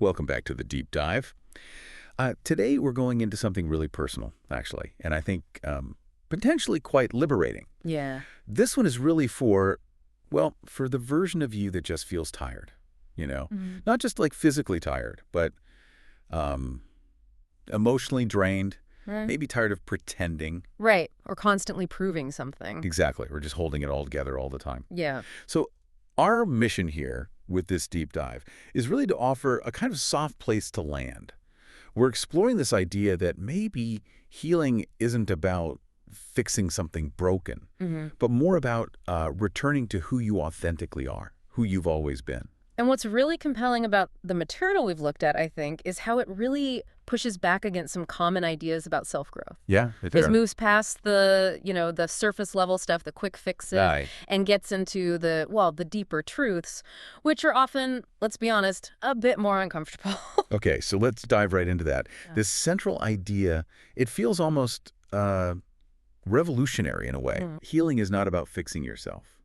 Welcome back to the deep dive. Today we're going into something really personal, actually, and I think potentially quite liberating. Yeah. This one is really for, well, for the version of you that just feels tired, you know? Not just like physically tired, but emotionally drained, Right. maybe tired of pretending. Right. Or constantly proving something. Exactly. We're just holding it all together all the time. Yeah. So our mission here with this deep dive is really to offer a kind of soft place to land. We're exploring this idea that maybe healing isn't about fixing something broken, but more about returning to who you authentically are, who you've always been. And what's really compelling about the material we've looked at, I think, is how it really pushes back against some common ideas about self-growth. Yeah, It moves past the, the surface level stuff, the quick fixes, Right. and gets into the deeper truths, which are often, let's be honest, a bit more uncomfortable. Okay, so let's dive right into that. Yeah. This central idea, it feels almost revolutionary in a way. Healing is not about fixing yourself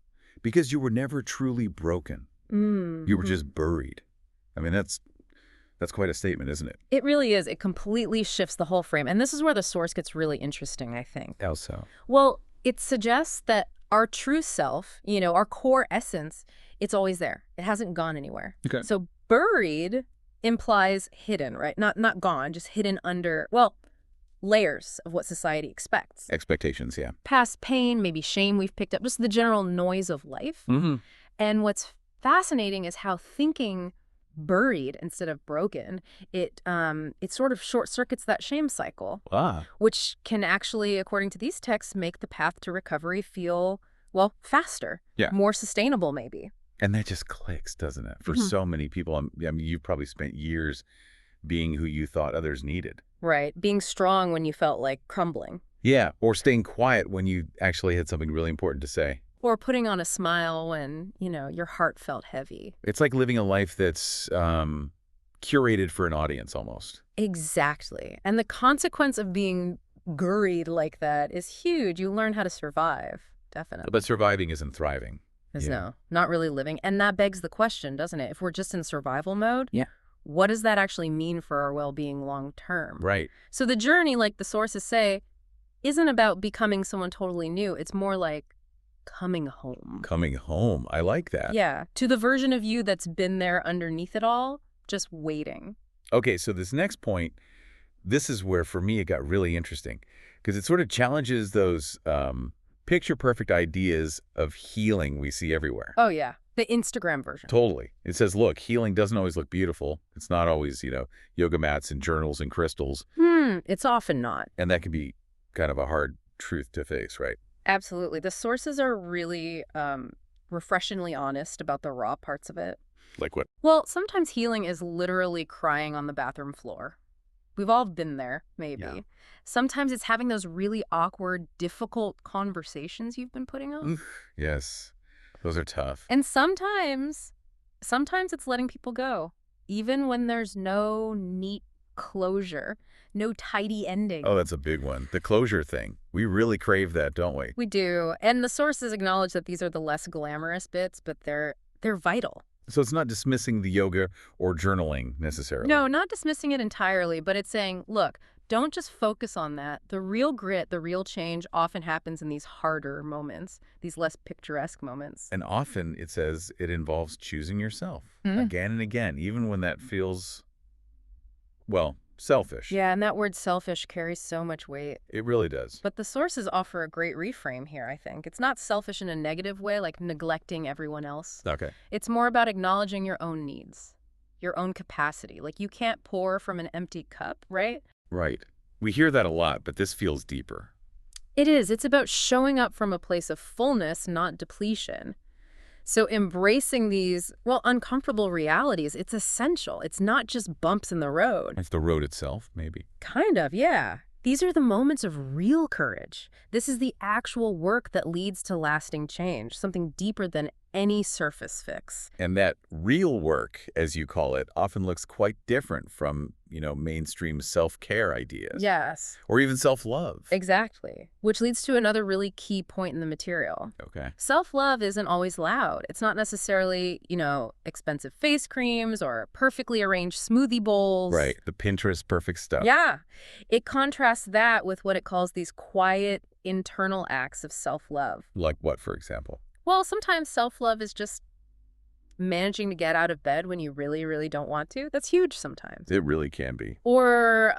because you were never truly broken. You were just buried. I mean, that's quite a statement, isn't it? It really is. It completely shifts the whole frame. And this is where the source gets really interesting, I think. How so? Well, it suggests that our true self, our core essence, it's always there. It hasn't gone anywhere. Okay. So buried implies hidden, right? Not gone, just hidden under, layers of what society expects. Expectations, yeah. Past pain, maybe shame we've picked up, just the general noise of life. And what's fascinating is how thinking buried instead of broken, it sort of short circuits that shame cycle, which can actually, according to these texts, make the path to recovery feel, faster, more sustainable maybe. And that just clicks, doesn't it? For so many people. I mean, you've probably spent years being who you thought others needed. Right. Being strong when you felt like crumbling. Yeah, or staying quiet when you actually had something really important to say. Or putting on a smile when, your heart felt heavy. It's like living a life that's curated for an audience almost. Exactly. And the consequence of being guried like that is huge. You learn how to survive, definitely. But surviving isn't thriving. No, not really living. And that begs the question, doesn't it? If we're just in survival mode, what does that actually mean for our well-being long term? Right. So the journey, like the sources say, isn't about becoming someone totally new. It's more like coming home. Coming home. I like that. Yeah, to the version of you that's been there underneath it all, just waiting. Okay, so this next point, this is where, for me, it got really interesting. Because it sort of challenges those picture-perfect ideas of healing we see everywhere. Oh, yeah. The Instagram version. Totally. It says, look, healing doesn't always look beautiful. It's not always, yoga mats and journals and crystals. It's often not. And that can be kind of a hard truth to face, right? Absolutely. The sources are really refreshingly honest about the raw parts of it. Like what? Well, sometimes healing is literally crying on the bathroom floor. We've all been there, maybe. Yeah. Sometimes it's having those really awkward, difficult conversations you've been putting off. Yes. Those are tough. And sometimes it's letting people go, even when there's no neat closure, no tidy ending. Oh, that's a big one. The closure thing. We really crave that, don't we? We do. And the sources acknowledge that these are the less glamorous bits, but they're vital. So it's not dismissing the yoga or journaling necessarily. No, not dismissing it entirely, but it's saying, look, don't just focus on that. The real grit, the real change often happens in these harder moments, these less picturesque moments. And often, it says, it involves choosing yourself again and again, even when that feels, selfish. Yeah, and that word selfish carries so much weight. It really does. But the sources offer a great reframe here, I think. It's not selfish in a negative way, like neglecting everyone else. Okay. It's more about acknowledging your own needs, your own capacity. Like, you can't pour from an empty cup, right? Right. We hear that a lot, but this feels deeper. It is. It's about showing up from a place of fullness, not depletion. So embracing these, uncomfortable realities, it's essential. It's not just bumps in the road. It's the road itself, maybe. Kind of, yeah. These are the moments of real courage. This is the actual work that leads to lasting change, something deeper than any surface fix. And that real work, as you call it, often looks quite different from, mainstream self-care ideas. Yes, Or even self-love. exactly. Which leads to another really key point in the material. Okay. Self-love isn't always loud. It's not necessarily, expensive face creams or perfectly arranged smoothie bowls. Right. The Pinterest perfect stuff. Yeah. It contrasts that with what it calls these quiet, internal acts of self-love. Like what, for example? Well, sometimes self-love is just managing to get out of bed when you really, really don't want to. That's huge sometimes. It really can be. Or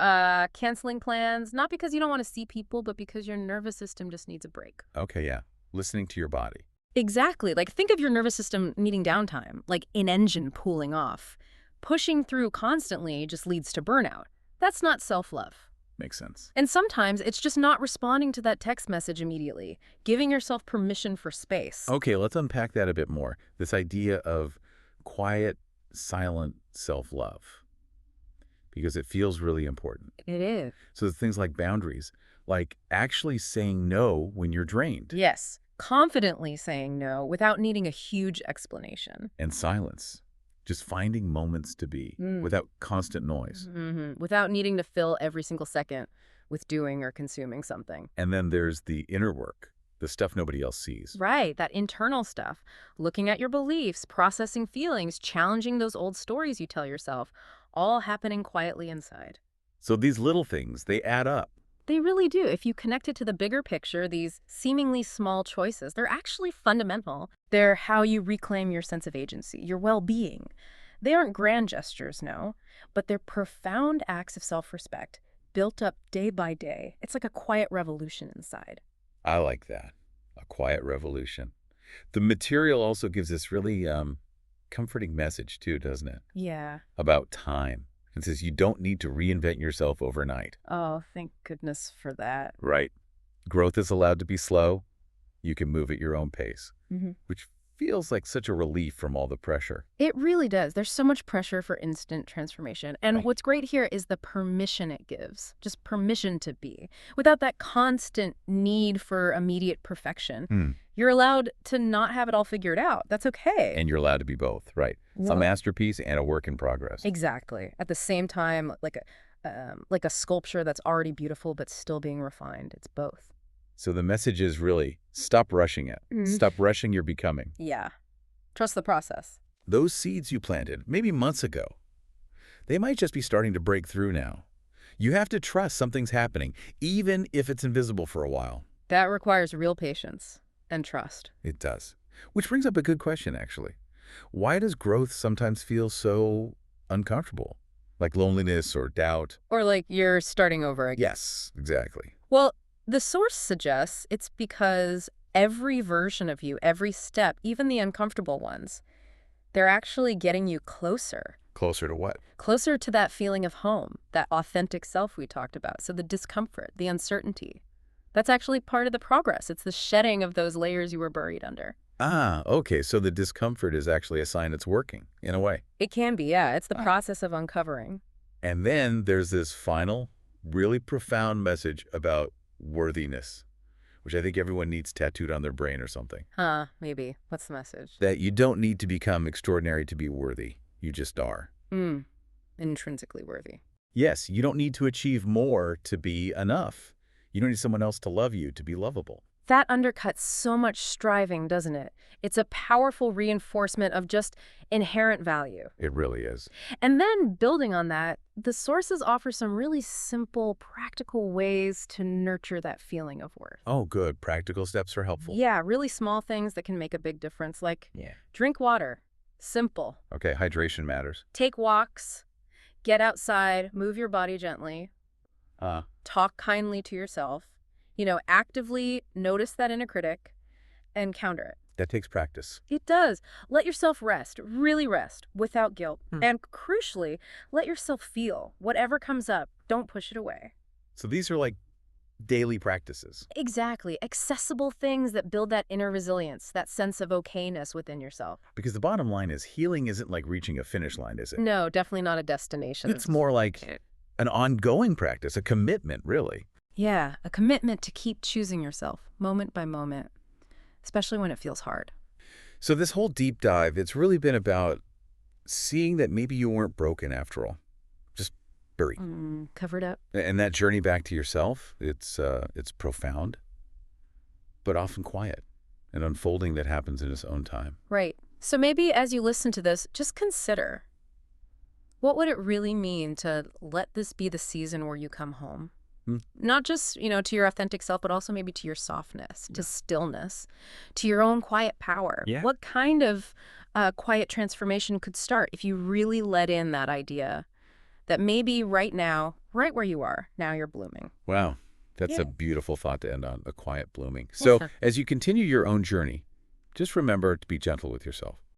canceling plans, not because you don't want to see people, but because your nervous system just needs a break. Okay, yeah. Listening to your body. Exactly. Like, think of your nervous system needing downtime, like an engine cooling off. Pushing through constantly just leads to burnout. That's not self-love. Makes sense. And sometimes it's just not responding to that text message immediately, giving yourself permission for space. Okay, let's unpack that a bit more. This idea of quiet, silent self-love. Because it feels really important. It is. So things like boundaries, like actually saying no when you're drained. Yes. Confidently saying no without needing a huge explanation. And silence. Just finding moments to be without constant noise. Without needing to fill every single second with doing or consuming something. And then there's the inner work, the stuff nobody else sees. Right, that internal stuff. Looking at your beliefs, processing feelings, challenging those old stories you tell yourself, all happening quietly inside. So these little things, they add up. They really do. If you connect it to the bigger picture, these seemingly small choices, they're actually fundamental. They're how you reclaim your sense of agency, your well-being. They aren't grand gestures, no, but they're profound acts of self-respect, built up day by day. It's like a quiet revolution inside. I like that. A quiet revolution. The material also gives this really comforting message too, doesn't it? Yeah. About time. It says you don't need to reinvent yourself overnight. Oh, thank goodness for that. Right. Growth is allowed to be slow. You can move at your own pace, which feels like such a relief from all the pressure. It really does. There's so much pressure for instant transformation. And Right. what's great here is the permission it gives. Just permission to be. Without that constant need for immediate perfection. You're allowed to not have it all figured out. That's okay. And you're allowed to be both, right? A Well, masterpiece and a work in progress. exactly. At the same time, like a sculpture that's already beautiful but still being refined. It's both. So the message is really stop rushing it. Stop rushing your becoming. Yeah. Trust the process. Those seeds you planted, maybe months ago, they might just be starting to break through now. You have to trust something's happening, even if it's invisible for a while. That requires real patience and trust. It does. Which brings up a good question, actually. Why does growth sometimes feel so uncomfortable? Like loneliness or doubt? Or like you're starting over again. Yes, exactly. Well, the source suggests it's because every version of you, every step, even the uncomfortable ones, they're actually getting you closer. Closer to what? Closer to that feeling of home, that authentic self we talked about. So the discomfort, the uncertainty, that's actually part of the progress. It's the shedding of those layers you were buried under. Ah, okay. So the discomfort is actually a sign it's working, in a way. It can be, yeah. It's the process of uncovering. And then there's this final, really profound message about worthiness, which I think everyone needs tattooed on their brain or something. Huh, maybe. What's the message? That you don't need to become extraordinary to be worthy. You just are. Intrinsically worthy. Yes, you don't need to achieve more to be enough. You don't need someone else to love you to be lovable. That undercuts so much striving, doesn't it? It's a powerful reinforcement of just inherent value. It really is. And then, building on that, the sources offer some really simple, practical ways to nurture that feeling of worth. Oh, good. Practical steps are helpful. Yeah, really small things that can make a big difference, like drink water. Simple. Okay, hydration matters. Take walks, get outside, move your body gently, talk kindly to yourself. Actively notice that inner critic and counter it. That takes practice. It does. Let yourself rest, really rest, without guilt. And crucially, let yourself feel whatever comes up. Don't push it away. So these are like daily practices. Exactly. Accessible things that build that inner resilience, that sense of okayness within yourself. Because the bottom line is healing isn't like reaching a finish line, is it? No, definitely not a destination. It's more like an ongoing practice, a commitment, really. Yeah, a commitment to keep choosing yourself, moment by moment, especially when it feels hard. So this whole deep dive, it's really been about seeing that maybe you weren't broken after all, just buried. Covered up. And that journey back to yourself, it's profound, but often quiet, an unfolding that happens in its own time. Right. So maybe as you listen to this, just consider, what would it really mean to let this be the season where you come home? Not just, to your authentic self, but also maybe to your softness, to stillness, to your own quiet power. Yeah. What kind of quiet transformation could start if you really let in that idea that maybe right now, right where you are, now you're blooming? Wow. That's Yeah. a beautiful thought to end on, a quiet blooming. So as you continue your own journey, just remember to be gentle with yourself.